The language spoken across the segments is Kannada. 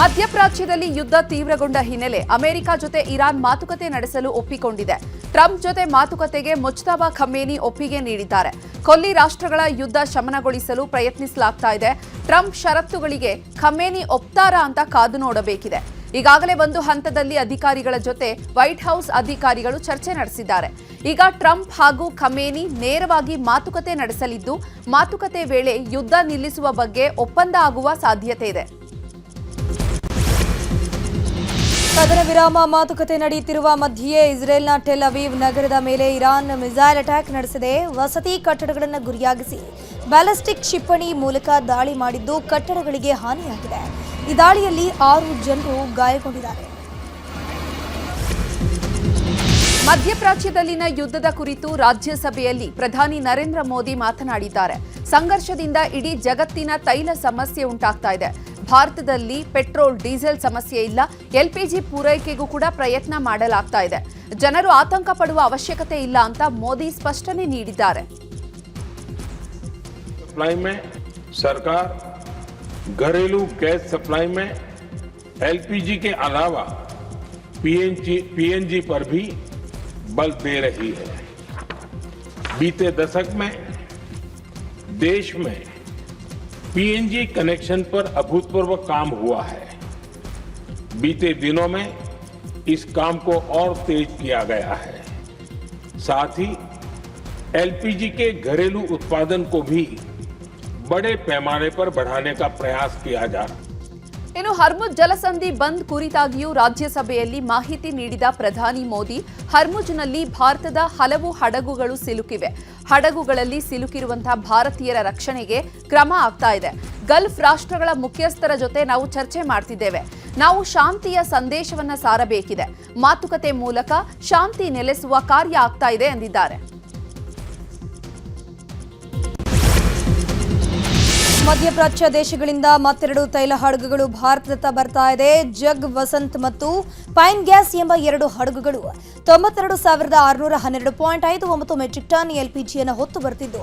ಮಧ್ಯಪ್ರಾಚ್ಯದಲ್ಲಿ ಯುದ್ಧ ತೀವ್ರಗೊಂಡ ಹಿನ್ನೆಲೆ ಅಮೆರಿಕ ಜೊತೆ ಇರಾನ್ ಮಾತುಕತೆ ನಡೆಸಲು ಒಪ್ಪಿಕೊಂಡಿದೆ. ಟ್ರಂಪ್ ಜೊತೆ ಮಾತುಕತೆಗೆ ಮುಜ್ತಬಾ ಖಮೇನಿ ಒಪ್ಪಿಗೆ ನೀಡಿದ್ದಾರೆ. ಕೊಲ್ಲಿ ರಾಷ್ಟ್ರಗಳ ಯುದ್ಧ ಶಮನಗೊಳಿಸಲು ಪ್ರಯತ್ನಿಸಲಾಗ್ತಾ ಇದೆ. ಟ್ರಂಪ್ ಷರತ್ತುಗಳಿಗೆ ಖಮೇನಿ ಒಪ್ತಾರಾ ಅಂತ ಕಾದು ನೋಡಬೇಕಿದೆ. ಈಗಾಗಲೇ ಒಂದು ಹಂತದಲ್ಲಿ ಅಧಿಕಾರಿಗಳ ಜೊತೆ ವೈಟ್ ಹೌಸ್ ಅಧಿಕಾರಿಗಳು ಚರ್ಚೆ ನಡೆಸಿದ್ದಾರೆ. ಈಗ ಟ್ರಂಪ್ ಹಾಗೂ ಖಮೇನಿ ನೇರವಾಗಿ ಮಾತುಕತೆ ನಡೆಸಲಿದ್ದು, ಮಾತುಕತೆ ವೇಳೆ ಯುದ್ಧ ನಿಲ್ಲಿಸುವ ಬಗ್ಗೆ ಒಪ್ಪಂದ ಆಗುವ ಸಾಧ್ಯತೆ ಇದೆ. ಕದನ ವಿರಾಮ ಮಾತುಕತೆ ನಡೆಯುತ್ತಿರುವ ಮಧ್ಯೆಯೇ ಇಸ್ರೇಲ್ನ ಟೆಲ್ ಅವೀವ್ ನಗರದ ಮೇಲೆ ಇರಾನ್ ಮಿಸೈಲ್ ಅಟ್ಯಾಕ್ ನಡೆಸಿದೆ. ವಸತಿ ಕಟ್ಟಡಗಳನ್ನು ಗುರಿಯಾಗಿಸಿ ಬ್ಯಾಲಿಸ್ಟಿಕ್ ಕ್ಷಿಪಣಿ ಮೂಲಕ ದಾಳಿ ಮಾಡಿದ್ದು ಕಟ್ಟಡಗಳಿಗೆ ಹಾನಿಯಾಗಿದೆ. ಈ ದಾಳಿಯಲ್ಲಿ 6 ಜನರು ಗಾಯಗೊಂಡಿದ್ದಾರೆ. ಮಧ್ಯಪ್ರಾಚ್ಯದಲ್ಲಿನ ಯುದ್ಧದ ಕುರಿತು ರಾಜ್ಯಸಭೆಯಲ್ಲಿ ಪ್ರಧಾನಿ ನರೇಂದ್ರ ಮೋದಿ ಮಾತನಾಡಿದ್ದಾರೆ. ಸಂಘರ್ಷದಿಂದ ಇಡೀ ಜಗತ್ತಿನ ತೈಲ ಸಮಸ್ಯೆ ಉಂಟಾಗ್ತಾ ಇದೆ. ಭಾರತದಲ್ಲಿ ಪೆಟ್ರೋಲ್ ಡೀಸೆಲ್ ಸಮಸ್ಯೆ ಇಲ್ಲ. ಎಲ್ಪಿಜಿ ಪೂರೈಕೆಗೂ ಕೂಡ ಪ್ರಯತ್ನ ಮಾಡಲಾಗ್ತಾ ಇದೆ. ಜನರು ಆತಂಕ ಪಡುವ ಅವಶ್ಯಕತೆ ಇಲ್ಲ ಅಂತ ಮೋದಿ ಸ್ಪಷ್ಟನೆ ನೀಡಿದ್ದಾರೆ. सप्लाई में सरकार घरेलू गैस सप्लाई में एलपीजी के अलावा पीएनजी पर भी बल दे रही है. बीते दशक में देश में पीएनजी कनेक्शन पर अभूतपूर्व काम हुआ है. बीते दिनों में इस काम को और तेज किया गया है. साथ ही एलपीजी के घरेलू उत्पादन को भी बड़े पैमाने पर बढ़ाने का प्रयास किया जा रहा है. ಇನ್ನು ಹರ್ಮುಜ್ ಜಲಸಂಧಿ ಬಂದ್ ಕುರಿತಾಗಿಯೂ ರಾಜ್ಯಸಭೆಯಲ್ಲಿ ಮಾಹಿತಿ ನೀಡಿದ ಪ್ರಧಾನಿ ಮೋದಿ, ಹರ್ಮುಜ್ನಲ್ಲಿ ಭಾರತದ ಹಲವು ಹಡಗುಗಳು ಸಿಲುಕಿವೆ. ಹಡಗುಗಳಲ್ಲಿ ಸಿಲುಕಿರುವಂತಹ ಭಾರತೀಯರ ರಕ್ಷಣೆಗೆ ಕ್ರಮ ಆಗ್ತಾ ಇದೆ. ಗಲ್ಫ್ ರಾಷ್ಟ್ರಗಳ ಮುಖ್ಯಸ್ಥರ ಜೊತೆ ನಾವು ಚರ್ಚೆ ಮಾಡ್ತಿದ್ದೇವೆ. ನಾವು ಶಾಂತಿಯ ಸಂದೇಶವನ್ನ ಸಾರಬೇಕಿದೆ. ಮಾತುಕತೆ ಮೂಲಕ ಶಾಂತಿ ನೆಲೆಸುವ ಕಾರ್ಯ ಆಗ್ತಾ ಇದೆ ಎಂದಿದ್ದಾರೆ. ಮಧ್ಯಪ್ರಾಚ್ಯ ದೇಶಗಳಿಂದ ಮತ್ತೆರಡು ತೈಲ ಹಡಗುಗಳು ಭಾರತದತ್ತ ಬರ್ತಾ ಇದೆ. ಜಗ್ ವಸಂತ್ ಮತ್ತು ಪೈನ್ ಗ್ಯಾಸ್ ಎಂಬ 2 ಹಡಗುಗಳು 92,612.59 ಮೆಟ್ರಿಕ್ ಟನ್ ಎಲ್ಪಿಜಿಯನ್ನು ಹೊತ್ತು ಬರ್ತಿದ್ದು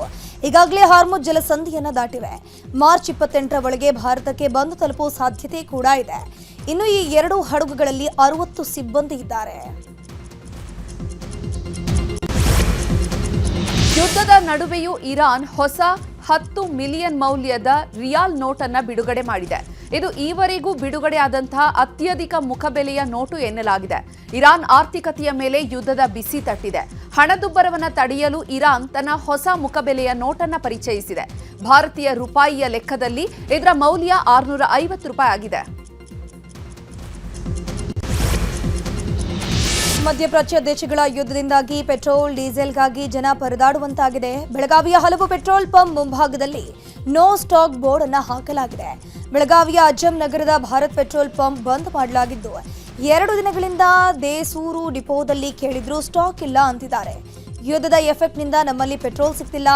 ಈಗಾಗಲೇ ಹಾರ್ಮುಜ್ ಜಲಸಂಧಿಯನ್ನು ದಾಟಿವೆ. ಮಾರ್ಚ್ 28ರ ಒಳಗೆ ಭಾರತಕ್ಕೆ ಬಂದು ತಲುಪುವ ಸಾಧ್ಯತೆ ಕೂಡ ಇದೆ. ಇನ್ನು ಈ 2 ಹಡಗುಗಳಲ್ಲಿ 60 ಸಿಬ್ಬಂದಿ ಇದ್ದಾರೆ. ಯುದ್ಧದ ನಡುವೆಯೂ ಇರಾನ್ ಹೊಸ 10 ಮಿಲಿಯನ್ ಮೌಲ್ಯದ ರಿಯಾಲ್ ನೋಟನ್ನ ಬಿಡುಗಡೆ ಮಾಡಿದೆ. ಇದು ಈವರೆಗೂ ಬಿಡುಗಡೆಯಾದಂತಹ ಅತ್ಯಧಿಕ ಮುಖಬೆಲೆಯ ನೋಟು ಎನ್ನಲಾಗಿದೆ. ಇರಾನ್ ಆರ್ಥಿಕತೆಯ ಮೇಲೆ ಯುದ್ಧದ ಬಿಸಿ ತಟ್ಟಿದೆ. ಹಣದುಬ್ಬರವನ್ನು ತಡೆಯಲು ಇರಾನ್ ತನ್ನ ಹೊಸ ಮುಖಬೆಲೆಯ ನೋಟನ್ನ ಪರಿಚಯಿಸಿದೆ. ಭಾರತೀಯ ರೂಪಾಯಿಯ ಲೆಕ್ಕದಲ್ಲಿ ಇದರ ಮೌಲ್ಯ 650 ರೂಪಾಯಿ ಆಗಿದೆ. ಮಧ್ಯಪ್ರಾಚ್ಯ ದೇಶಗಳ ಯುದ್ಧದಿಂದಾಗಿ ಪೆಟ್ರೋಲ್ ಡೀಸೆಲ್ಗಾಗಿ ಜನ ಪರದಾಡುವಂತಾಗಿದೆ. ಬೆಳಗಾವಿಯ ಹಲವು ಪೆಟ್ರೋಲ್ ಪಂಪ್ ಮುಂಭಾಗದಲ್ಲಿ ನೋ ಸ್ಟಾಕ್ ಬೋರ್ಡ್ ಅನ್ನು ಹಾಕಲಾಗಿದೆ. ಬೆಳಗಾವಿಯ ಅಜ್ಜಂ ನಗರದ ಭಾರತ್ ಪೆಟ್ರೋಲ್ ಪಂಪ್ ಬಂದ್ ಮಾಡಲಾಗಿದ್ದು 2 ದಿನಗಳಿಂದ ದೇಸೂರು ಡಿಪೋದಲ್ಲಿ ಕೇಳಿದ್ರೂ ಸ್ಟಾಕ್ ಇಲ್ಲ ಅಂತಿದ್ದಾರೆ. ಯುದ್ಧದ ಎಫೆಕ್ಟ್ನಿಂದ ನಮ್ಮಲ್ಲಿ ಪೆಟ್ರೋಲ್ ಸಿಗ್ತಿಲ್ಲ,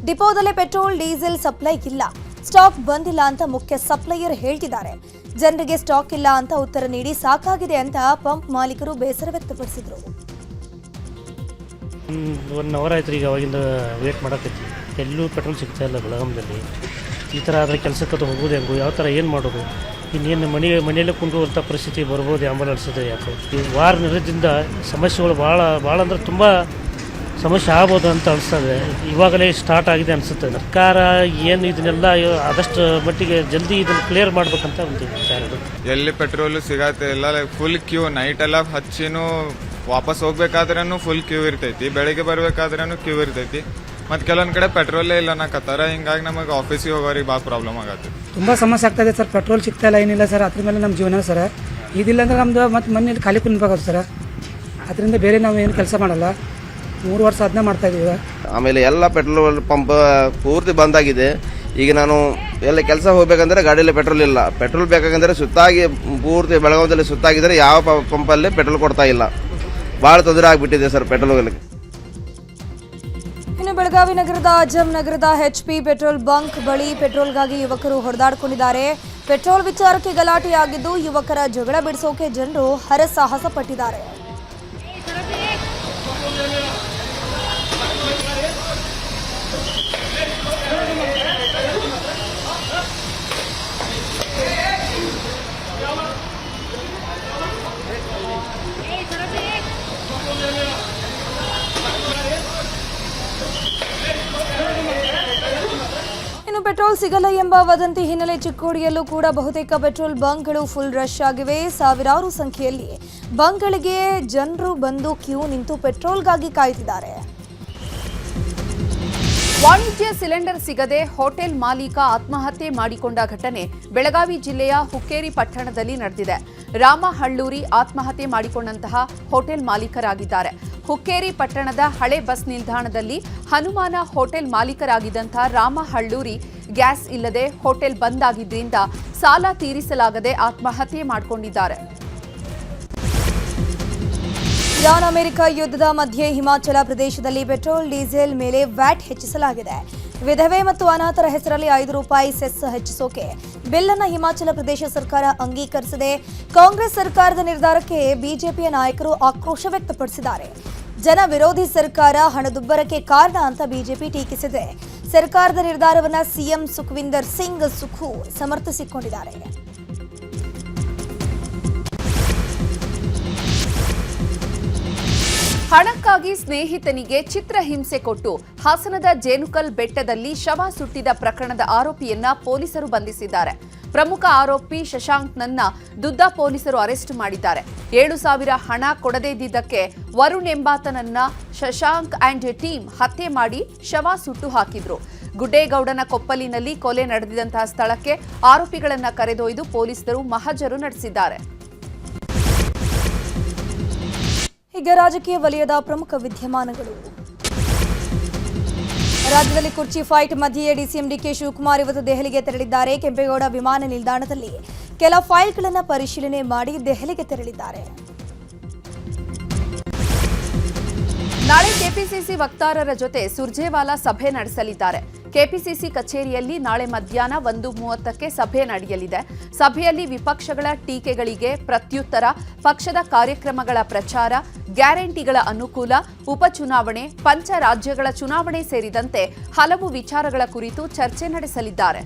ಡಿಪೋದಲ್ಲೇ ಪೆಟ್ರೋಲ್ ಡೀಸೆಲ್ ಸಪ್ಲೈ ಇಲ್ಲ, ಸ್ಟಾಕ್ ಬಂದಿಲ್ಲ ಅಂತ ಮುಖ್ಯ ಸಪ್ಲೈಯರ್ ಹೇಳ್ತಿದ್ದಾರೆ. ಜನರಿಗೆ ಸ್ಟಾಕ್ ಇಲ್ಲ ಅಂತ ಉತ್ತರ ನೀಡಿ ಸಾಕಾಗಿದೆ ಅಂತ ಪಂಪ್ ಮಾಲೀಕರು ಬೇಸರ ವ್ಯಕ್ತಪಡಿಸಿದರು. 1 ಅವರ್ ಆಯ್ತು ಈಗ ಅವಾಗಿಂದ ವೇಟ್ ಮಾಡಕತ್ತಿ. ಎಲ್ಲೂ ಪೆಟ್ರೋಲ್ ಸಿಗ್ತಾ ಇಲ್ಲ ಬೆಳಗಾಮದಲ್ಲಿ. ಈ ಥರ ಆದರೆ ಕೆಲಸಕ್ಕೆ ಹೋಗೋದು ಹೆಂಗು, ಯಾವ ಥರ ಏನು ಮಾಡೋದು, ಇನ್ನೇನು ಮನೆಯಲ್ಲೇ ಕುಂದುವಂಥ ಪರಿಸ್ಥಿತಿ ಬರ್ಬೋದು ಆಂಬಲ್ ಅನಿಸುತ್ತೆ. ಯಾಕೆ ಈ ವಾರ ನಿರ್ದಿಂದ ಸಮಸ್ಯೆಗಳು ಭಾಳ ಅಂದ್ರೆ ತುಂಬ ಸಮಸ್ಯೆ ಆಗ್ಬೋದು ಅಂತ ಅನಿಸ್ತದೆ. ಇವಾಗಲೇ ಸ್ಟಾರ್ಟ್ ಆಗಿದೆ ಅನಿಸುತ್ತೆ. ಸರ್ಕಾರ ಏನು ಇದನ್ನೆಲ್ಲ ಆದಷ್ಟು ಮಟ್ಟಿಗೆ ಜಲ್ದಿ ಇದನ್ನು ಕ್ಲಿಯರ್ ಮಾಡ್ಬೇಕಂತ ಒಂದು ವಿಚಾರ. ಎಲ್ಲಿ ಪೆಟ್ರೋಲು ಸಿಗತ್ತೆ ಇಲ್ಲ, ಫುಲ್ ಕ್ಯೂ. ನೈಟ್ ಎಲ್ಲ ಹಚ್ಚಿನೂ ವಾಪಸ್ ಹೋಗ್ಬೇಕಾದ್ರೂ ಫುಲ್ ಕ್ಯೂ ಇರ್ತೈತಿ, ಬೆಳಗ್ಗೆ ಬರ್ಬೇಕಾದ್ರೂ ಕ್ಯೂ ಇರ್ತೈತಿ. ಮತ್ತು ಕೆಲವೊಂದು ಕಡೆ ಪೆಟ್ರೋಲೇ ಇಲ್ಲ ಅನ್ನಕತ್ತಾರ. ಹಿಂಗಾಗಿ ನಮಗೆ ಆಫೀಸಿಗೆ ಹೋಗೋರಿಗೆ ಭಾಳ ಪ್ರಾಬ್ಲಮ್ ಆಗತ್ತೆ. ತುಂಬ ಸಮಸ್ಯೆ ಆಗ್ತಾಯಿದೆ ಸರ್. ಪೆಟ್ರೋಲ್ ಸಿಗ್ತಾ ಇಲ್ಲ, ಏನಿಲ್ಲ ಸರ್. ಅದ್ರ ಮೇಲೆ ನಮ್ಮ ಜೀವನ ಸರ್. ಇದಿಲ್ಲ ಅಂದ್ರೆ ನಮ್ದು ಮತ್ತು ಮನೇಲಿ ಖಾಲಿ ಕುಂದ್ಬೇಕಾಗುತ್ತೆ ಸರ್. ಅದರಿಂದ ಬೇರೆ ನಾವು ಏನು ಕೆಲಸ ಮಾಡಲ್ಲ. 3 ವರ್ಷ ಅದನ್ನ ಮಾಡ್ತಾ ಇದೀವಿ. ಆಮೇಲೆ ಎಲ್ಲ ಪೆಟ್ರೋಲ್ ಪಂಪ್ ಪೂರ್ತಿ ಬಂದಾಗಿದೆ. ಈಗ ನಾನು ಎಲ್ಲ ಕೆಲಸ ಹೋಗ್ಬೇಕಂದ್ರೆ ಗಾಡಿಯಲ್ಲಿ ಪೆಟ್ರೋಲ್ ಇಲ್ಲ. ಪೆಟ್ರೋಲ್ ಬೇಕಾಗಂದ್ರೆ ಸುತ್ತಾಗಿ ಪೂರ್ತಿ ಬೆಳಗಾವಿಯಲ್ಲಿ ಸುತ್ತಾಗಿದ್ರೆ ಯಾವ ಪಂಪಲ್ಲಿ ಪೆಟ್ರೋಲ್ ಕೊಡ್ತಾ ಇಲ್ಲ. ಭಾಳ ತೊಂದರೆ ಆಗಿಬಿಟ್ಟಿದೆ ಸರ್ ಪೆಟ್ರೋಲ್ಗೆ. ಇನ್ನು ಬೆಳಗಾವಿ ನಗರದ ಅಜ್ಜಂ ನಗರದ HP ಪೆಟ್ರೋಲ್ ಬಂಕ್ ಬಳಿ ಪೆಟ್ರೋಲ್ಗಾಗಿ ಯುವಕರು ಹೊಡೆದಾಡಿಕೊಂಡಿದ್ದಾರೆ. ಪೆಟ್ರೋಲ್ ವಿಚಾರಕ್ಕೆ ಗಲಾಟೆಯಾಗಿದ್ದು ಯುವಕರ ಜಗಳ ಬಿಡಿಸೋಕೆ ಜನರು ಹರಸಾಹಸ ಪಟ್ಟಿದ್ದಾರೆ. ಪೆಟ್ರೋಲ್ ಸಿಗಲ್ಲ ಎಂಬ ವದಂತಿ ಹಿನ್ನೆಲೆ ಚಿಕ್ಕೋಡಿಯಲ್ಲೂ ಕೂಡ ಬಹುತೇಕ ಪೆಟ್ರೋಲ್ ಬಂಕ್ಗಳು ಫುಲ್ ರಶ್ ಆಗಿವೆ. ಸಾವಿರಾರು ಸಂಖ್ಯೆಯಲ್ಲಿ ಬಂಕ್ಗಳಿಗೆ ಜನರು ಬಂದು ಕ್ಯೂ ನಿಂತು ಪೆಟ್ರೋಲ್ಗಾಗಿ ಕಾಯ್ತಿದ್ದಾರೆ. ವಾಣಿಜ್ಯ ಸಿಲಿಂಡರ್ ಸಿಗದೆ ಹೋಟೆಲ್ ಮಾಲೀಕ ಆತ್ಮಹತ್ಯೆ ಮಾಡಿಕೊಂಡ ಘಟನೆ ಬೆಳಗಾವಿ ಜಿಲ್ಲೆಯ ಹುಕ್ಕೇರಿ ಪಟ್ಟಣದಲ್ಲಿ ನಡೆದಿದೆ. ರಾಮ ಹಳ್ಳೂರಿ ಆತ್ಮಹತ್ಯೆ ಮಾಡಿಕೊಂಡಂತಹ ಹೋಟೆಲ್ ಮಾಲೀಕರಾಗಿದ್ದಾರೆ. ಹುಕ್ಕೇರಿ ಪಟ್ಟಣದ ಹಳೆ ಬಸ್ ನಿಲ್ದಾಣದಲ್ಲಿ ಹನುಮಾನ ಹೋಟೆಲ್ ಮಾಲೀಕರಾಗಿದ್ದಂತಹ ರಾಮ ಹಳ್ಳೂರಿ ಗ್ಯಾಸ್ ಇಲ್ಲದೆ ಹೋಟೆಲ್ ಬಂದ್ ಆಗಿದ್ದರಿಂದ ಸಾಲ ತೀರಿಸಲಾಗದೆ ಆತ್ಮಹತ್ಯೆ ಮಾಡಿಕೊಂಡಿದ್ದಾರೆ. ಇರಾನ್ ಅಮೆರಿಕ ಯುದ್ಧದ ಮಧ್ಯೆ ಹಿಮಾಚಲ ಪ್ರದೇಶದಲ್ಲಿ ಪೆಟ್ರೋಲ್ ಡೀಸೆಲ್ ಮೇಲೆ ವ್ಯಾಟ್ ಹೆಚ್ಚಿಸಲಾಗಿದೆ. ವಿಧವೆ ಮತ್ತು ಅನಾಥರ ಹೆಸರಲ್ಲಿ ₹5 ಸೆಸ್ ಹೆಚ್ಚಿಸೋಕೆ ಬಿಲ್ ಅನ್ನು ಹಿಮಾಚಲ ಪ್ರದೇಶ ಸರ್ಕಾರ ಅಂಗೀಕರಿಸಿದೆ. ಕಾಂಗ್ರೆಸ್ ಸರ್ಕಾರದ ನಿರ್ಧಾರಕ್ಕೆ ಬಿಜೆಪಿಯ ನಾಯಕರು ಆಕ್ರೋಶ ವ್ಯಕ್ತಪಡಿಸಿದ್ದಾರೆ. ಜನ ವಿರೋಧಿ ಸರ್ಕಾರ ಹಣದುಬ್ಬರಕ್ಕೆ ಕಾರಣ ಅಂತ ಬಿಜೆಪಿ ಟೀಕಿಸಿದೆ. ಸರ್ಕಾರದ ನಿರ್ಧಾರವನ್ನು ಸಿಎಂ ಸುಖವಿಂದರ್ ಸಿಂಗ್ ಸುಖು ಸಮರ್ಥಿಸಿಕೊಂಡಿದ್ದಾರೆ. ಹಣಕ್ಕಾಗಿ ಸ್ನೇಹಿತನಿಗೆ ಚಿತ್ರಹಿಂಸೆ ಕೊಟ್ಟು ಹಾಸನದ ಜೇನುಕಲ್ ಬೆಟ್ಟದಲ್ಲಿ ಶವ ಸುಟ್ಟಿದ ಪ್ರಕರಣದ ಆರೋಪಿಯನ್ನ ಪೊಲೀಸರು ಬಂಧಿಸಿದ್ದಾರೆ. ಪ್ರಮುಖ ಆರೋಪಿ ಶಶಾಂಕ್ನನ್ನ ದುದ್ದ ಪೊಲೀಸರು ಅರೆಸ್ಟ್ ಮಾಡಿದ್ದಾರೆ. 7,000 ಹಣ ಕೊಡದಿದ್ದಕ್ಕೆ ವರುಣ್ ಎಂಬಾತನನ್ನ ಶಶಾಂಕ್ ಅಂಡ್ ಟೀಮ್ ಹತ್ಯೆ ಮಾಡಿ ಶವ ಸುಟ್ಟು ಹಾಕಿದ್ರು. ಗುಡ್ಡೇಗೌಡನ ಕೊಪ್ಪಲಿನಲ್ಲಿ ಕೊಲೆ ನಡೆದಿದ್ದಂತಹ ಸ್ಥಳಕ್ಕೆ ಆರೋಪಿಗಳನ್ನ ಕರೆದೊಯ್ದು ಪೊಲೀಸರು ಮಹಜರು ನಡೆಸಿದ್ದಾರೆ. ಈಗ ರಾಜಕೀಯ ವಲಯದ ಪ್ರಮುಖ ವಿದ್ಯಮಾನಗಳು. ರಾಜ್ಯದಲ್ಲಿ ಕುರ್ಚಿ ಫೈಟ್ ಮಧ್ಯೆ ಡಿಸಿಎಂ ಡಿಕೆ ಶಿವಕುಮಾರ್ ಇವತ್ತು ದೆಹಲಿಗೆ ತೆರಳಿದ್ದಾರೆ. ಕೆಂಪೇಗೌಡ ವಿಮಾನ ನಿಲ್ದಾಣದಲ್ಲಿ ಕೆಲ ಫೈಲ್ಗಳನ್ನು ಪರಿಶೀಲನೆ ಮಾಡಿ ದೆಹಲಿಗೆ ತೆರಳಿದ್ದಾರೆ. ನಾಳೆ ಕೆಪಿಸಿಸಿ ವಕ್ತಾರರ ಜೊತೆ ಸುರ್ಜೇವಾಲಾ ಸಭೆ ನಡೆಸಲಿದ್ದಾರೆ. ಕೆಪಿಸಿಸಿ ಕಚೇರಿಯಲ್ಲಿ ನಾಳೆ ಮಧ್ಯಾಹ್ನ 1:30ಕ್ಕೆ ಸಭೆ ನಡೆಯಲಿದೆ. ಸಭೆಯಲ್ಲಿ ವಿಪಕ್ಷಗಳ ಟೀಕೆಗಳಿಗೆ ಪ್ರತ್ಯುತ್ತರ, ಪಕ್ಷದ ಕಾರ್ಯಕ್ರಮಗಳ ಪ್ರಚಾರ, ಗ್ಯಾರಂಟಿಗಳ ಅನುಕೂಲ, ಉಪಚುನಾವಣೆ, ಪಂಚ ರಾಜ್ಯಗಳ ಚುನಾವಣೆ ಸೇರಿದಂತೆ ಹಲವು ವಿಚಾರಗಳ ಕುರಿತು ಚರ್ಚೆ ನಡೆಸಲಿದ್ದಾರೆ.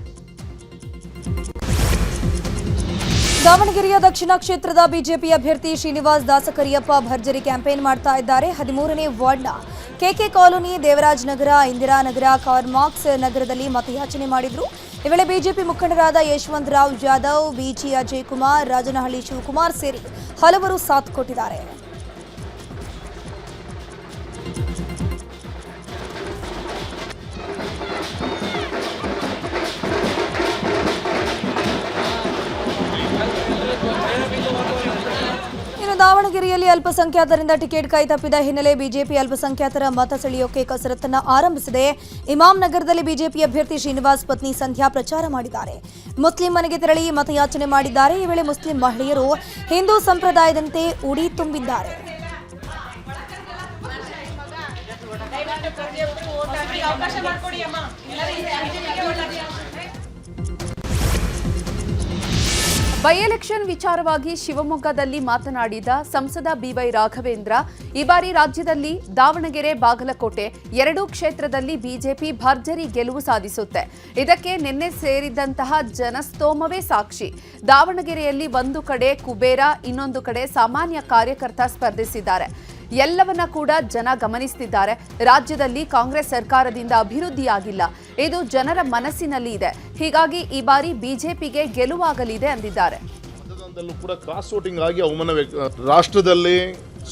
ದಾವಣಗೆರೆಯ ದಕ್ಷಿಣ ಕ್ಷೇತ್ರದ ಬಿಜೆಪಿ ಅಭ್ಯರ್ಥಿ ಶ್ರೀನಿವಾಸ್ ದಾಸಕರಿಯಪ್ಪ ಭರ್ಜರಿ ಕ್ಯಾಂಪೇನ್ ಮಾಡ್ತಾ ಇದ್ದಾರೆ. 13ನೇ ವಾರ್ಡ್ನ ಕೆಕೆ ಕಾಲೋನಿ, ದೇವರಾಜ್ ನಗರ, ಇಂದಿರಾನಗರ, ಕಾರ್ಮಾಕ್ಸ್ ನಗರದಲ್ಲಿ ಮತಯಾಚನೆ ಮಾಡಿದ್ರು. ಈ ವೇಳೆ ಬಿಜೆಪಿ ಮುಖಂಡರಾದ ಯಶವಂತರಾವ್ ಜಾಧವ್, ಬಿಜಿ ಅಜಯ್ ಕುಮಾರ್, ರಾಜನಹಳ್ಳಿ ಶಿವಕುಮಾರ್ ಸೇರಿ ಹಲವರು ಸಾಥ್ ಕೊಟ್ಟಿದ್ದಾರೆ. ದಾವಣಗೆರೆಯಲ್ಲಿ ಅಲ್ಪಸಂಖ್ಯಾತರಿಂದ ಟಿಕೆಟ್ ಕೈತಪ್ಪಿದ ಹಿನ್ನೆಲೆ ಬಿಜೆಪಿ ಅಲ್ಪಸಂಖ್ಯಾತರ ಮತ ಸೆಳೆಯೋಕೆ ಕಸರತ್ತನ್ನು ಆರಂಭಿಸಿದೆ. ಇಮಾಂ ನಗರದಲ್ಲಿ ಬಿಜೆಪಿ ಅಭ್ಯರ್ಥಿ ಶ್ರೀನಿವಾಸ್ ಪತ್ನಿ ಸಂಧ್ಯಾ ಪ್ರಚಾರ ಮಾಡಿದ್ದಾರೆ. ಮುಸ್ಲಿಂ ಮನೆಗೆ ತೆರಳಿ ಮತಯಾಚನೆ ಮಾಡಿದ್ದಾರೆ. ಈ ವೇಳೆ ಮುಸ್ಲಿಂ ಮಹಿಳೆಯರು ಹಿಂದೂ ಸಂಪ್ರದಾಯದಂತೆ ಉಡಿ ತುಂಬಿದ್ದಾರೆ. ಬೈ ಎಲೆಕ್ಷನ್ ವಿಚಾರವಾಗಿ ಶಿವಮೊಗ್ಗದಲ್ಲಿ ಮಾತನಾಡಿದ ಸಂಸದ ಬಿವೈ ರಾಘವೇಂದ್ರ, ಈ ಬಾರಿ ರಾಜ್ಯದಲ್ಲಿ ದಾವಣಗೆರೆ, ಬಾಗಲಕೋಟೆ ಎರಡೂ ಕ್ಷೇತ್ರದಲ್ಲಿ ಬಿಜೆಪಿ ಭರ್ಜರಿ ಗೆಲುವು ಸಾಧಿಸುತ್ತೆ. ಇದಕ್ಕೆ ನಿನ್ನೆ ಸೇರಿದಂತಹ ಜನಸ್ತೋಮವೇ ಸಾಕ್ಷಿ. ದಾವಣಗೆರೆಯಲ್ಲಿ ಒಂದು ಕಡೆ ಕುಬೇರ, ಇನ್ನೊಂದು ಕಡೆ ಸಾಮಾನ್ಯ ಕಾರ್ಯಕರ್ತ ಸ್ಪರ್ಧಿಸಿದ್ದಾರೆ. ಎಲ್ಲವನ್ನ ಕೂಡ ಜನ ಗಮನಿಸುತ್ತಿದ್ದಾರೆ. ರಾಜ್ಯದಲ್ಲಿ ಕಾಂಗ್ರೆಸ್ ಸರ್ಕಾರದಿಂದ ಅಭಿವೃದ್ಧಿಯಾಗಿಲ್ಲ. ಇದು ಜನರ ಮನಸ್ಸಿನಲ್ಲಿ ಇದೆ. ಹೀಗಾಗಿ ಈ ಬಾರಿ ಬಿಜೆಪಿಗೆ ಗೆಲುವಾಗಲಿದೆ ಅಂದಿದ್ದಾರೆ. ಮತದಾನದಲ್ಲೂ ಕೂಡ ಕ್ರಾಸ್ ವೋಟಿಂಗ್ ಆಗಿ ರಾಷ್ಟ್ರದಲ್ಲಿ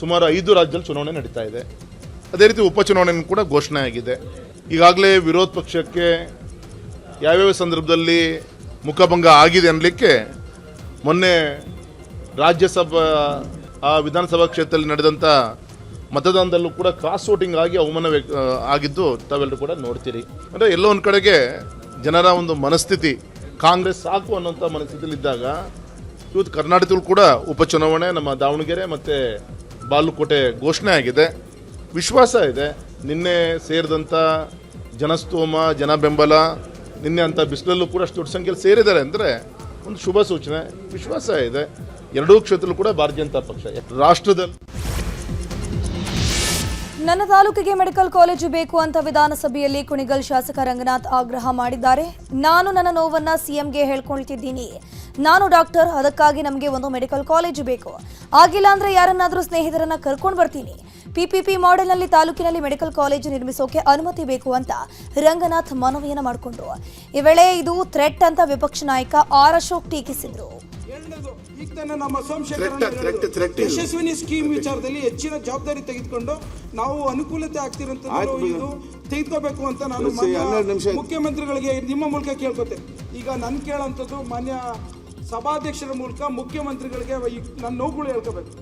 ಸುಮಾರು 5 ರಾಜ್ಯದಲ್ಲಿ ಚುನಾವಣೆ ನಡೀತಾ ಇದೆ. ಅದೇ ರೀತಿ ಉಪಚುನಾವಣೆ ಕೂಡ ಘೋಷಣೆ ಆಗಿದೆ. ಈಗಾಗಲೇ ವಿರೋಧ ಪಕ್ಷಕ್ಕೆ ಯಾವ್ಯಾವ ಸಂದರ್ಭದಲ್ಲಿ ಮುಖಭಂಗ ಆಗಿದೆ ಅನ್ನಲಿಕ್ಕೆ ಮೊನ್ನೆ ರಾಜ್ಯಸಭಾ ವಿಧಾನಸಭಾ ಕ್ಷೇತ್ರದಲ್ಲಿ ನಡೆದಂಥ ಮತದಾನದಲ್ಲೂ ಕೂಡ ಕ್ರಾಸ್ ವೋಟಿಂಗ್ ಆಗಿ ಆಗಿದ್ದು ತಾವೆಲ್ಲರೂ ಕೂಡ ನೋಡ್ತೀರಿ. ಅಂದರೆ ಎಲ್ಲೋ ಒಂದು ಕಡೆಗೆ ಜನರ ಒಂದು ಮನಸ್ಥಿತಿ ಕಾಂಗ್ರೆಸ್ ಸಾಕು ಅನ್ನೋಂಥ ಮನಸ್ಥಿತಿಲಿದ್ದಾಗ ಇವತ್ತು ಕರ್ನಾಟಕದಲ್ಲೂ ಕೂಡ ಉಪಚುನಾವಣೆ ನಮ್ಮ ದಾವಣಗೆರೆ ಮತ್ತು ಬಾಗಲಕೋಟೆ ಘೋಷಣೆ ಆಗಿದೆ. ವಿಶ್ವಾಸ ಇದೆ. ನಿನ್ನೆ ಸೇರಿದಂಥ ಜನಸ್ತೋಮ, ಜನ ಬೆಂಬಲ, ನಿನ್ನೆ ಅಂಥ ಬಿಸಿಲಲ್ಲೂ ಕೂಡ ಅಷ್ಟು ದೊಡ್ಡ ಸಂಖ್ಯೆಯಲ್ಲಿ ಸೇರಿದ್ದಾರೆ ಅಂದರೆ ಒಂದು ಶುಭ ಸೂಚನೆ, ವಿಶ್ವಾಸ ಇದೆ. ಎರಡೂ ಕ್ಷೇತ್ರದಲ್ಲೂ ಕೂಡ ಭಾರತೀಯ ಜನತಾ ಪಕ್ಷ ರಾಷ್ಟ್ರದಲ್ಲಿ. ನನ್ನ ತಾಲೂಕಿಗೆ ಮೆಡಿಕಲ್ ಕಾಲೇಜು ಬೇಕು ಅಂತ ವಿಧಾನಸಭೆಯಲ್ಲಿ ಕುಣಿಗಲ್ ಶಾಸಕ ರಂಗನಾಥ್ ಆಗ್ರಹ ಮಾಡಿದ್ದಾರೆ. ನಾನು ನನ್ನ ನೋವನ್ನ ಸಿಎಂಗೆ ಹೇಳ್ಕೊಳ್ತಿದ್ದೀನಿ. ನಾನು ಡಾಕ್ಟರ್, ಅದಕ್ಕಾಗಿ ನಮಗೆ ಒಂದು ಮೆಡಿಕಲ್ ಕಾಲೇಜು ಬೇಕು. ಆಗಿಲ್ಲ ಅಂದ್ರೆ ಯಾರನ್ನಾದರೂ ಸ್ನೇಹಿತರನ್ನ ಕರ್ಕೊಂಡು ಬರ್ತೀನಿ. ಪಿಪಿಪಿ ಮಾಡೆಲ್ನಲ್ಲಿ ತಾಲೂಕಿನಲ್ಲಿ ಮೆಡಿಕಲ್ ಕಾಲೇಜು ನಿರ್ಮಿಸೋಕೆ ಅನುಮತಿ ಬೇಕು ಅಂತ ರಂಗನಾಥ್ ಮನವಿಯನ್ನ ಮಾಡಿಕೊಂಡ್ರು. ಈ ವೇಳೆ ಇದು ಥ್ರೆಟ್ ಅಂತ ವಿಪಕ್ಷ ನಾಯಕ ಆರ್ ಅಶೋಕ್ ಟೀಕಿಸಿದ್ರು. ಈಗ ತಾನೇ ನಮ್ಮ ಸೋಮಶೇಖರ್ ಯಶಸ್ವಿನಿ ಸ್ಕೀಮ್ ವಿಚಾರದಲ್ಲಿ ಹೆಚ್ಚಿನ ಜವಾಬ್ದಾರಿ ತೆಗೆದುಕೊಂಡು ನಾವು ಅನುಕೂಲತೆ ಆಗ್ತಿರೋಂಥದ್ದು ಇದು ತೆಗೆದುಕೋಬೇಕು ಅಂತ ನಾನು ಮುಖ್ಯಮಂತ್ರಿಗಳಿಗೆ ನಿಮ್ಮ ಮೂಲಕ ಕೇಳ್ಕೊತೇನೆ. ಈಗ ನಾನು ಕೇಳೋಂಥದ್ದು ಮಾನ್ಯ ಸಭಾಧ್ಯಕ್ಷರ ಮೂಲಕ ಮುಖ್ಯಮಂತ್ರಿಗಳಿಗೆ ನನ್ನ ನೋವುಗಳು ಹೇಳ್ಕೋಬೇಕು.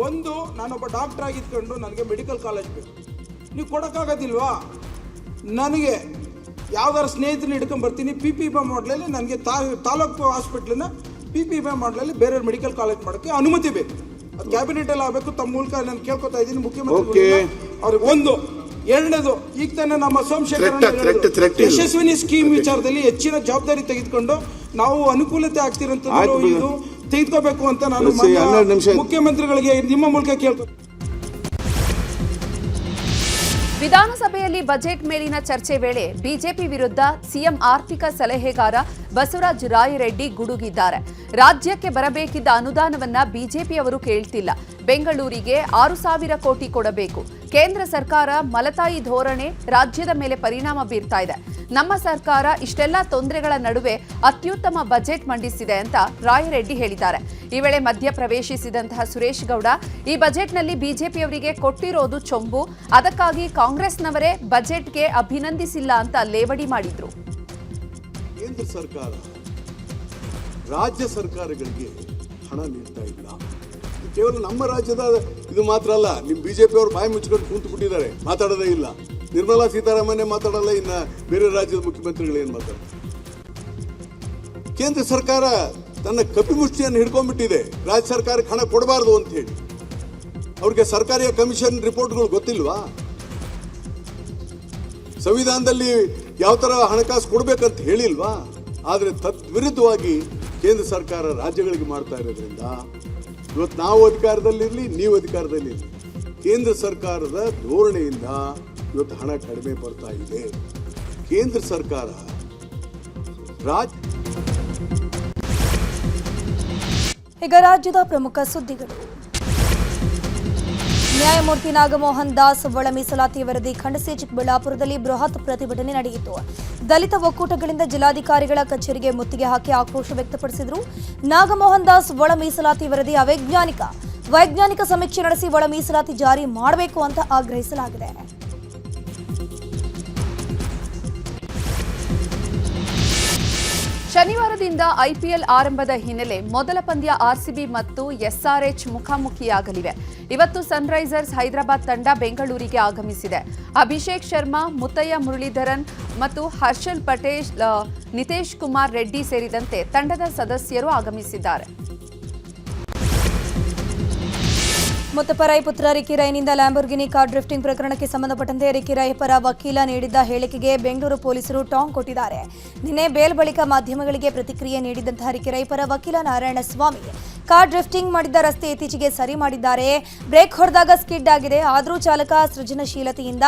ಒಂದು, ನಾನೊಬ್ಬ ಡಾಕ್ಟರ್ ಆಗಿದ್ಕೊಂಡು ನನಗೆ ಮೆಡಿಕಲ್ ಕಾಲೇಜ್ ಬೇಕು. ನೀವು ಕೊಡೋಕ್ಕಾಗೋದಿಲ್ವಾ? ನನಗೆ ಯಾವ್ದಾರು ಸ್ನೇಹಿತರನ್ನ ಹಿಡ್ಕೊಂಡು ಬರ್ತೀನಿ. ಪಿ ಪಿ ಪಿ ಮಾಡಲಲ್ಲಿ ನನಗೆ ತಾಲೂಕು ಹಾಸ್ಪಿಟ್ಲನ್ನ ಪಿ ಪಿ ಪಿ ಮಾಡಲಲ್ಲಿ ಬೇರೆ ಮೆಡಿಕಲ್ ಕಾಲೇಜ್ ಮಾಡೋಕ್ಕೆ ಅನುಮತಿ ಬೇಕು. ಅದು ಕ್ಯಾಬಿನೆಟ್ ಎಲ್ಲ ಆಗಬೇಕು. ತಮ್ಮ ಮೂಲಕ ನಾನು ಕೇಳ್ಕೊತಾ ಇದ್ದೀನಿ ಮುಖ್ಯಮಂತ್ರಿ ಅವ್ರಿಗೆ. ಒಂದು, ಎರಡನೇದು, ಈಗ ತಾನೇ ನಮ್ಮ ಸೋಮಶೇಖರ್ ಯಶಸ್ವಿನಿ ಸ್ಕೀಮ್ ವಿಚಾರದಲ್ಲಿ ಹೆಚ್ಚಿನ ಜವಾಬ್ದಾರಿ ತೆಗೆದುಕೊಂಡು ನಾವು ಅನುಕೂಲತೆ ಆಗ್ತಿರೋಂಥದ್ದು ಇದು ತೆಗೆದುಕೋಬೇಕು ಅಂತ ನಾನು ಮುಖ್ಯಮಂತ್ರಿಗಳಿಗೆ ನಿಮ್ಮ ಮೂಲಕ ಕೇಳ್ಕೊತೀನಿ. ವಿಧಾನಸಭೆಯಲ್ಲಿ ಬಜೆಟ್ ಮೇಲಿನ ಚರ್ಚೆ ವೇಳೆ ಬಿಜೆಪಿ ವಿರುದ್ಧ ಸಿಎಂ ಆರ್ಥಿಕ ಸಲಹೆಗಾರ ಬಸವರಾಜ ರಾಯರೆಡ್ಡಿ ಗುಡುಗಿದ್ದಾರೆ. ರಾಜ್ಯಕ್ಕೆ ಬರಬೇಕಿದ್ದ ಅನುದಾನವನ್ನ ಬಿಜೆಪಿಯವರು ಕೇಳ್ತಿಲ್ಲ. ಬೆಂಗಳೂರಿಗೆ 6,000 ಕೋಟಿ ಕೊಡಬೇಕು. ಕೇಂದ್ರ ಸರ್ಕಾರ ಮಲತಾಯಿ ಧೋರಣೆ ರಾಜ್ಯದ ಮೇಲೆ ಪರಿಣಾಮ ಬೀರ್ತಾ ಇದೆ. ನಮ್ಮ ಸರ್ಕಾರ ಇಷ್ಟೆಲ್ಲ ತೊಂದರೆಗಳ ನಡುವೆ ಅತ್ಯುತ್ತಮ ಬಜೆಟ್ ಮಂಡಿಸಿದೆ ಅಂತ ರಾಯರೆಡ್ಡಿ ಹೇಳಿದ್ದಾರೆ. ಈ ವೇಳೆ ಮಧ್ಯ ಪ್ರವೇಶಿಸಿದಂತಹ ಸುರೇಶ್ ಗೌಡ, ಈ ಬಜೆಟ್ನಲ್ಲಿ ಬಿಜೆಪಿಯವರಿಗೆ ಕೊಟ್ಟಿರೋದು ಚೊಂಬು, ಅದಕ್ಕಾಗಿ ಕಾಂಗ್ರೆಸ್ನವರೇ ಬಜೆಟ್ಗೆ ಅಭಿನಂದಿಸಿಲ್ಲ ಅಂತ ಲೇವಡಿ ಮಾಡಿದ್ರು. ಕೇಂದ್ರ ಸರ್ಕಾರ ರಾಜ್ಯ ಸರ್ಕಾರಗಳಿಗೆ ಹಣ ನೀಡ್ತಾ ಇಲ್ಲ. ಕೇವಲ ನಮ್ಮ ರಾಜ್ಯದ ಇದು ಮಾತ್ರ ಅಲ್ಲ, ನಿಮ್ಮ ಬಿಜೆಪಿ ಅವರು ಬಾಯಿ ಮುಚ್ಚಿಕೊಂಡು ಕೂತು ಬಿಟ್ಟಿದ್ದಾರೆ, ಮಾತಾಡೋದೇ ಇಲ್ಲ. ನಿರ್ಮಲಾ ಸೀತಾರಾಮನ್ ಮಾತಾಡಲ್ಲ, ಇನ್ನ ಬೇರೆ ರಾಜ್ಯದ ಮುಖ್ಯಮಂತ್ರಿಗಳು ಏನು ಮಾತಾಡ್ತಾರೆ? ಕೇಂದ್ರ ಸರ್ಕಾರ ತನ್ನ ಕಪಿಮುಷ್ಟಿಯನ್ನು ಹಿಡ್ಕೊಂಡ್ಬಿಟ್ಟಿದೆ. ರಾಜ್ಯ ಸರ್ಕಾರಕ್ಕೆ ಹಣ ಕೊಡಬಾರ್ದು ಅಂತ ಹೇಳಿ ಅವ್ರಿಗೆ ಸರ್ಕಾರಿ ಕಮಿಷನ್ ರಿಪೋರ್ಟ್ಗಳು ಗೊತ್ತಿಲ್ವಾ? ಸಂವಿಧಾನದಲ್ಲಿ ಯಾವ ತರ ಹಣಕಾಸು ಕೊಡ್ಬೇಕಂತ ಹೇಳಿಲ್ವಾ? ಆದ್ರೆ ತದ್ವಿರುದ್ಧವಾಗಿ ಕೇಂದ್ರ ಸರ್ಕಾರ ರಾಜ್ಯಗಳಿಗೆ ಮಾಡ್ತಾ ಇರೋದ್ರಿಂದ ಇವತ್ತು ನಾವು ಅಧಿಕಾರದಲ್ಲಿರಲಿ, ನೀವು ಅಧಿಕಾರದಲ್ಲಿರಲಿ, ಕೇಂದ್ರ ಸರ್ಕಾರದ ಧೋರಣೆಯಿಂದ ಇವತ್ತು ಹಣ ಕಡಿಮೆ ಬರ್ತಾ ಇದೆ. ಕೇಂದ್ರ ಸರ್ಕಾರ ಈಗ ರಾಜ್ಯದ ಪ್ರಮುಖ ಸುದ್ದಿಗಳು. ನ್ಯಾಯಮೂರ್ತಿ ನಾಗಮೋಹನ್ ದಾಸ್ ಒಳ ಮೀಸಲಾತಿ ವರದಿ ಖಂಡಿಸಿ ಚಿಕ್ಕಬಳ್ಳಾಪುರದಲ್ಲಿ ಬೃಹತ್ ಪ್ರತಿಭಟನೆ ನಡೆಯಿತು. ದಲಿತ ಒಕ್ಕೂಟಗಳಿಂದ ಜಿಲ್ಲಾಧಿಕಾರಿಗಳ ಕಚೇರಿಗೆ ಮುತ್ತಿಗೆ ಹಾಕಿ ಆಕ್ರೋಶ ವ್ಯಕ್ತಪಡಿಸಿದರು. ನಾಗಮೋಹನ್ ದಾಸ್ ಒಳ ಮೀಸಲಾತಿ ವರದಿ ವೈಜ್ಞಾನಿಕ ಸಮೀಕ್ಷೆ ನಡೆಸಿ ಒಳ ಮೀಸಲಾತಿ ಜಾರಿ ಮಾಡಬೇಕು ಅಂತ ಆಗ್ರಹಿಸಲಾಗಿದೆ. ಶನಿವಾರದಿಂದ ಐಪಿಎಲ್ ಆರಂಭದ ಹಿನ್ನೆಲೆ ಮೊದಲ ಪಂದ್ಯ ಆರ್ಸಿಬಿ ಮತ್ತು ಎಸ್ಆರ್ಎಚ್ ಮುಖಾಮುಖಿಯಾಗಲಿವೆ. ಇವತ್ತು ಸನ್ರೈಸರ್ಸ್ ಹೈದರಾಬಾದ್ ತಂಡ ಬೆಂಗಳೂರಿಗೆ ಆಗಮಿಸಿದೆ. ಅಭಿಷೇಕ್ ಶರ್ಮಾ, ಮುತ್ತಯ್ಯ ಮುರಳೀಧರನ್ ಮತ್ತು ಹರ್ಷಲ್ ಪಟೇಲ್, ನಿತೇಶ್ ಕುಮಾರ್ ರೆಡ್ಡಿ ಸೇರಿದಂತೆ ತಂಡದ ಸದಸ್ಯರು ಆಗಮಿಸಿದ್ದಾರೆ. ಮುತ್ತಪರೈ ಪುತ್ರ ರಿಕಿ ರೈನಿಂದ ಲ್ಯಾಂಬೋರ್ಗಿನಿ ಕಾರ್ ಡ್ರಿಫ್ಟಿಂಗ್ ಪ್ರಕರಣಕ್ಕೆ ಸಂಬಂಧಪಟ್ಟಂತೆ ರಿಕಿ ರೈ ಪರ ವಕೀಲ ನೀಡಿದ್ದ ಹೇಳಿಕೆಗೆ ಬೆಂಗಳೂರು ಪೊಲೀಸರು ಟಾಂಗ್ ಕೊಟ್ಟಿದ್ದಾರೆ. ನಿನ್ನೆ ಬೇಲ್ ಬಳಿಕ ಮಾಧ್ಯಮಗಳಿಗೆ ಪ್ರತಿಕ್ರಿಯೆ ನೀಡಿದಂತಹ ರಿಕಿ ರೈ ಪರ ವಕೀಲ ನಾರಾಯಣಸ್ವಾಮಿ, ಕಾರ್ ಡ್ರಿಫ್ಟಿಂಗ್ ಮಾಡಿದ್ದ ರಸ್ತೆ ಇತ್ತೀಚೆಗೆ ಸರಿ ಮಾಡಿದ್ದಾರೆ. ಬ್ರೇಕ್ ಹೊಡೆದಾಗ ಸ್ಕಿಡ್ ಆಗಿದೆ, ಆದರೂ ಚಾಲಕ ಸೃಜನಶೀಲತೆಯಿಂದ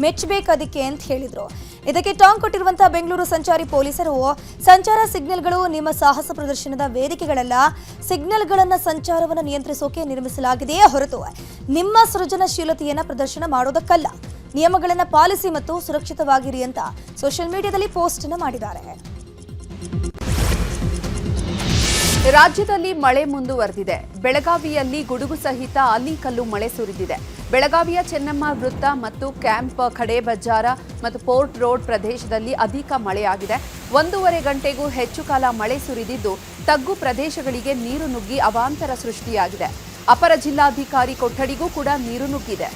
ಮೆಚ್ಚಬೇಕದಕ್ಕೆ ಅಂತ ಹೇಳಿದ್ರು. ಇದಕ್ಕೆ ಟಾಂಗ್ ಕೊಟ್ಟಿರುವಂತಹ ಬೆಂಗಳೂರು ಸಂಚಾರಿ ಪೊಲೀಸರು, ಸಂಚಾರ ಸಿಗ್ನಲ್ಗಳು ನಿಮ್ಮ ಸಾಹಸ ಪ್ರದರ್ಶನದ ವೇದಿಕೆಗಳಲ್ಲ, ಸಿಗ್ನಲ್ಗಳನ್ನು ಸಂಚಾರವನ್ನು ನಿಯಂತ್ರಿಸೋಕೆ ನಿರ್ಮಿಸಲಾಗಿದೆಯೇ ಹೊರತು ನಿಮ್ಮ ಸೃಜನಶೀಲತೆಯನ್ನು ಪ್ರದರ್ಶನ ಮಾಡೋದಕ್ಕಲ್ಲ. ನಿಯಮಗಳನ್ನು ಪಾಲಿಸಿ ಮತ್ತು ಸುರಕ್ಷಿತವಾಗಿರಿ ಅಂತ ಸೋಷಿಯಲ್ ಮೀಡಿಯಾದಲ್ಲಿ ಪೋಸ್ಟ್ ಅನ್ನು ಮಾಡಿದ್ದಾರೆ. ರಾಜ್ಯದಲ್ಲಿ ಮಳೆ ಮುಂದುವರೆದಿದೆ. ಬೆಳಗಾವಿಯಲ್ಲಿ ಗುಡುಗು ಸಹಿತ ಆಲಿಕಲ್ಲು ಮಳೆ ಸುರಿದಿದೆ. ಬೆಳಗಾವಿಯ ಚೆನ್ನಮ್ಮ ವೃತ್ತ ಮತ್ತು ಕ್ಯಾಂಪ್ ಖಡೆ ಬಜಾರ ಮತ್ತು ಪೋರ್ಟ್ ರೋಡ್ ಪ್ರದೇಶದಲ್ಲಿ ಅಧಿಕ ಮಳೆಯಾಗಿದೆ. 1.5 ಗಂಟೆಗೂ ಹೆಚ್ಚು ಕಾಲ ಮಳೆ ಸುರಿದಿದ್ದು ತಗ್ಗು ಪ್ರದೇಶಗಳಿಗೆ ನೀರು ನುಗ್ಗಿ ಅವಾಂತರ ಸೃಷ್ಟಿಯಾಗಿದೆ. ಅಪರ ಜಿಲ್ಲಾಧಿಕಾರಿ ಕೊಠಡಿಗೂ ಕೂಡ ನೀರು ನುಗ್ಗಿದೆ.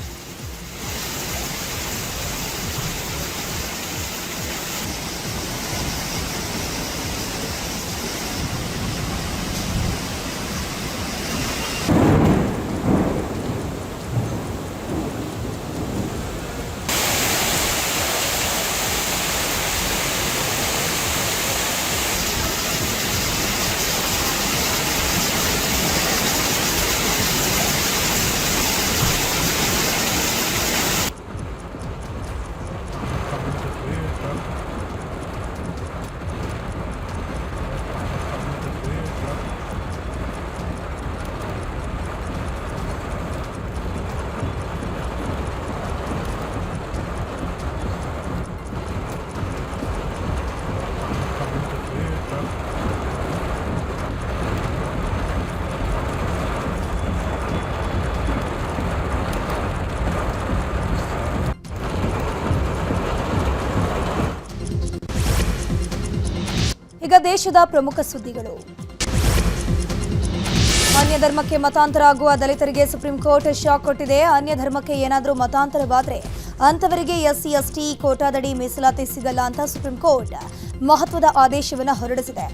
ದೇಶದ ಪ್ರಮುಖ ಸುದ್ದಿಗಳು. ಅನ್ಯ ಧರ್ಮಕ್ಕೆ ಮತಾಂತರ ಆಗುವ ದಲಿತರಿಗೆ ಸುಪ್ರೀಂ ಕೋರ್ಟ್ ಶಾಕ್ ಕೊಟ್ಟಿದೆ. ಅನ್ಯ ಧರ್ಮಕ್ಕೆ ಏನಾದರೂ ಮತಾಂತರವಾದರೆ ಅಂತವರಿಗೆ ಎಸ್ಸಿ ಎಸ್ಟಿ ಕೋಟಾದಡಿ ಮೀಸಲಾತಿ ಸಿಗಲ್ಲ ಅಂತ ಸುಪ್ರೀಂ ಕೋರ್ಟ್ ಮಹತ್ವದ ಆದೇಶವನ್ನು ಹೊರಡಿಸಿದೆ.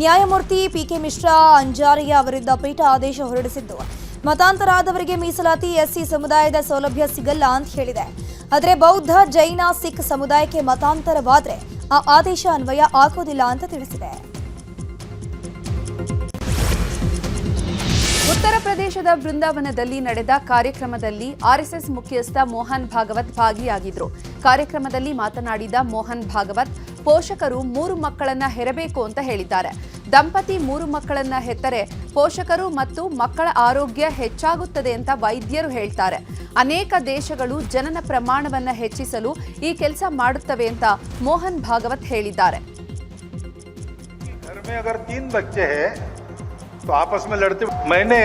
ನ್ಯಾಯಮೂರ್ತಿ ಪಿಕೆ ಮಿಶ್ರಾ ಅಂಜಾರಿಯಾ ಅವರಿದ್ದ ಪೀಠ ಆದೇಶ ಹೊರಡಿಸಿದ್ದು, ಮತಾಂತರ ಆದವರಿಗೆ ಮೀಸಲಾತಿ ಎಸ್ಸಿ ಸಮುದಾಯದ ಸೌಲಭ್ಯ ಸಿಗಲ್ಲ ಅಂತ ಹೇಳಿದೆ. ಆದರೆ ಬೌದ್ಧ, ಜೈನ, ಸಿಖ್ ಸಮುದಾಯಕ್ಕೆ ಮತಾಂತರವಾದರೆ ಆ ಆದೇಶ ಅನ್ವಯ ಆಗೋದಿಲ್ಲ ಅಂತ ತಿಳಿಸಿದೆ. ಉತ್ತರ ಪ್ರದೇಶದ ವೃಂದಾವನದಲ್ಲಿ ನಡೆದ ಕಾರ್ಯಕ್ರಮದಲ್ಲಿ ಆರ್ಎಸ್ಎಸ್ ಮುಖ್ಯಸ್ಥ ಮೋಹನ್ ಭಾಗವತ್ ಭಾಗಿಯಾಗಿದ್ರು. ಕಾರ್ಯಕ್ರಮದಲ್ಲಿ ಮಾತನಾಡಿದ ಮೋಹನ್ ಭಾಗವತ್, ಪೋಷಕರು 3 ಮಕ್ಕಳನ್ನ ಹೆರಬೇಕು ಅಂತ ಹೇಳಿದ್ದಾರೆ. ದಂಪತಿ 3 ಮಕ್ಕಳನ್ನ ಹೆತ್ತರೆ ಪೋಷಕರು ಮತ್ತು ಮಕ್ಕಳ ಆರೋಗ್ಯ ಹೆಚ್ಚಾಗುತ್ತದೆ ಅಂತ ವೈದ್ಯರು ಹೇಳ್ತಾರೆ. ಅನೇಕ ದೇಶಗಳು ಜನನ ಪ್ರಮಾಣವನ್ನ ಹೆಚ್ಚಿಸಲು ಈ ಕೆಲಸ ಮಾಡುತ್ತವೆ ಅಂತ ಮೋಹನ್ ಭಾಗವತ್ ಹೇಳಿದ್ದಾರೆ. तो आपस में लड़ते, मैंने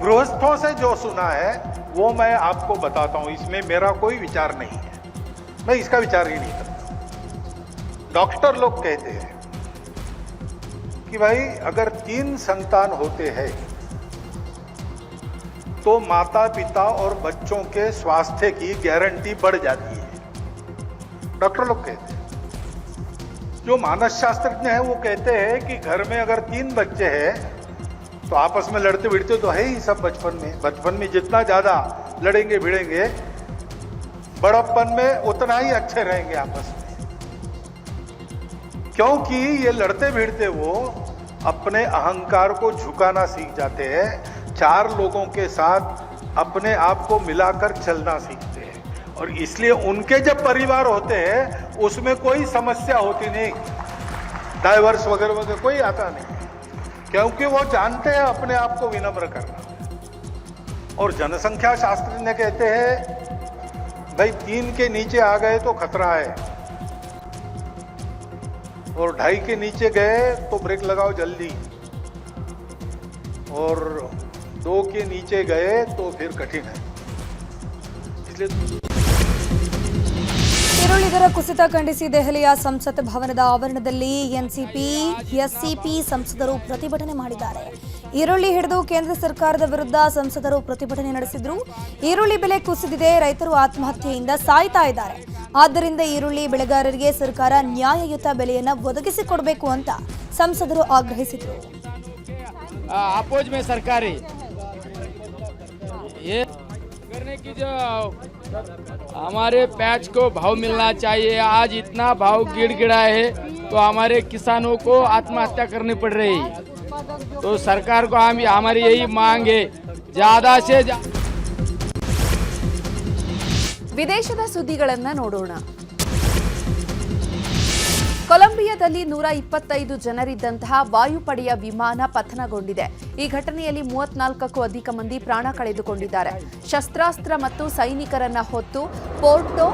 गृहस्थों से जो सुना है वो मैं आपको बताता हूँ. इसमें मेरा कोई विचार नहीं है, मैं इसका विचार ही नहीं करता. डॉक्टर लोग कहते हैं कि भाई अगर 3 संतान होते हैं तो माता पिता और बच्चों के स्वास्थ्य की गारंटी बढ़ जाती है. डॉक्टर लोग कहते हैं. जो मानस शास्त्रज्ञ है वो कहते हैं कि घर में अगर 3 बच्चे हैं तो आपस में लड़ते भिड़ते तो है ही सब. बचपन में जितना ज्यादा लड़ेंगे भिड़ेंगे, बड़प्पन में उतना ही अच्छे रहेंगे आपस में, क्योंकि ये लड़ते भिड़ते वो अपने अहंकार को झुकाना सीख जाते हैं. 4 लोगों के साथ अपने आप को मिलाकर चलना सीखते हैं, और इसलिए उनके जब परिवार होते हैं उसमें कोई समस्या होती नहीं, डाइवर्स वगैरह वगैरह कोई आता नहीं, क्योंकि वो जानते हैं अपने आप को विनम्र करना. और जनसंख्या शास्त्रज्ञ कहते हैं भाई 3 के नीचे आ गए तो खतरा है, और 2.5 के नीचे गए तो ब्रेक लगाओ जल्दी, और 2 के नीचे गए तो फिर कठिन है. इसलिए ಈರುಳ್ಳಿ ದರ ಕುಸಿತ ಖಂಡಿಸಿ ದೆಹಲಿಯ ಸಂಸತ್ ಭವನದ ಆವರಣದಲ್ಲಿ ಎಸ್ಸಿಪಿ ಸಂಸದರು ಪ್ರತಿಭಟನೆ ಮಾಡಿದ್ದಾರೆ. ಈರುಳ್ಳಿ ಹಿಡಿದು ಕೇಂದ್ರ ಸರ್ಕಾರದ ವಿರುದ್ಧ ಸಂಸದರು ಪ್ರತಿಭಟನೆ ನಡೆಸಿದ್ರು. ಈರುಳ್ಳಿ ಬೆಲೆ ಕುಸಿದಿದೆ, ರೈತರು ಆತ್ಮಹತ್ಯೆಯಿಂದ ಸಾಯ್ತಾ ಇದ್ದಾರೆ. ಆದ್ದರಿಂದ ಈರುಳ್ಳಿ ಬೆಳೆಗಾರರಿಗೆ ಸರ್ಕಾರ ನ್ಯಾಯಯುತ ಬೆಲೆಯನ್ನು ಒದಗಿಸಿಕೊಡಬೇಕು ಅಂತ ಸಂಸದರು ಆಗ್ರಹಿಸಿದರು. अपोज में सरकारी ये करने की जो हमारे पैच को भाव मिलना चाहिए. आज इतना भाव गिड़गिड़ा है तो हमारे किसानों को आत्महत्या करनी पड़ रही है. तो सरकार को हमारी यही मांग है, ज्यादा से ವಿದೇಶದ ಸುದ್ದಿಗಳನ್ನ ನೋಡೋಣ. ಕೊಲಂಬಿಯಾದಲ್ಲಿ 125 ಜನರಿದ್ದಂತಹ ವಾಯುಪಡೆಯ ವಿಮಾನ ಪತನಗೊಂಡಿದೆ. ಈ ಘಟನೆಯಲ್ಲಿ 34ಕ್ಕೂ ಅಧಿಕ ಮಂದಿ ಪ್ರಾಣ ಕಳೆದುಕೊಂಡಿದ್ದಾರೆ. ಶಸ್ತ್ರಾಸ್ತ್ರ ಮತ್ತು ಸೈನಿಕರನ್ನ ಹೊತ್ತು ಪೋರ್ಟೋ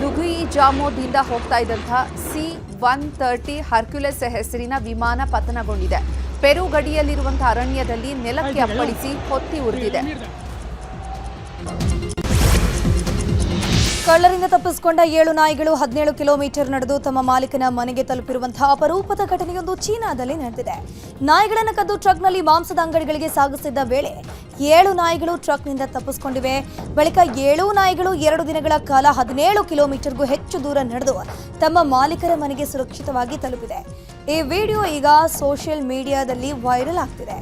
ಲುಗುಯಿಜಾಮೋದಿಂದ ಹೋಗ್ತಾ ಇದ್ದಂತಹ C-130 ಹರ್ಕ್ಯುಲೆಸ್ ಹೆಸರಿನ ವಿಮಾನ ಪತನಗೊಂಡಿದೆ. ಪೆರು ಗಡಿಯಲ್ಲಿರುವಂತಹ ಅರಣ್ಯದಲ್ಲಿ ನೆಲಕ್ಕೆ ಅಪ್ಪಳಿಸಿ ಹೊತ್ತಿ ಉರಿದಿದೆ. ಕಳ್ಳರಿಂದ ತಪ್ಪಿಸಿಕೊಂಡ 7 ನಾಯಿಗಳು 17 ಕಿಲೋಮೀಟರ್ ನಡೆದು ತಮ್ಮ ಮಾಲೀಕನ ಮನೆಗೆ ತಲುಪಿರುವಂತಹ ಅಪರೂಪದ ಘಟನೆಯೊಂದು ಚೀನಾದಲ್ಲಿ ನಡೆದಿದೆ. ನಾಯಿಗಳನ್ನು ಕದ್ದು ಟ್ರಕ್ನಲ್ಲಿ ಮಾಂಸದ ಅಂಗಡಿಗಳಿಗೆ ಸಾಗಿಸಿದ್ದ ವೇಳೆ 7 ನಾಯಿಗಳು ಟ್ರಕ್ನಿಂದ ತಪ್ಪಿಸಿಕೊಂಡಿವೆ. ಬಳಿಕ 7 ನಾಯಿಗಳು 2 ದಿನಗಳ ಕಾಲ 17 ಕಿಲೋಮೀಟರ್ಗೂ ಹೆಚ್ಚು ದೂರ ನಡೆದು ತಮ್ಮ ಮಾಲೀಕರ ಮನೆಗೆ ಸುರಕ್ಷಿತವಾಗಿ ತಲುಪಿದೆ. ಈ ವಿಡಿಯೋ ಈಗ ಸೋಷಿಯಲ್ ಮೀಡಿಯಾದಲ್ಲಿ ವೈರಲ್ ಆಗ್ತಿದೆ.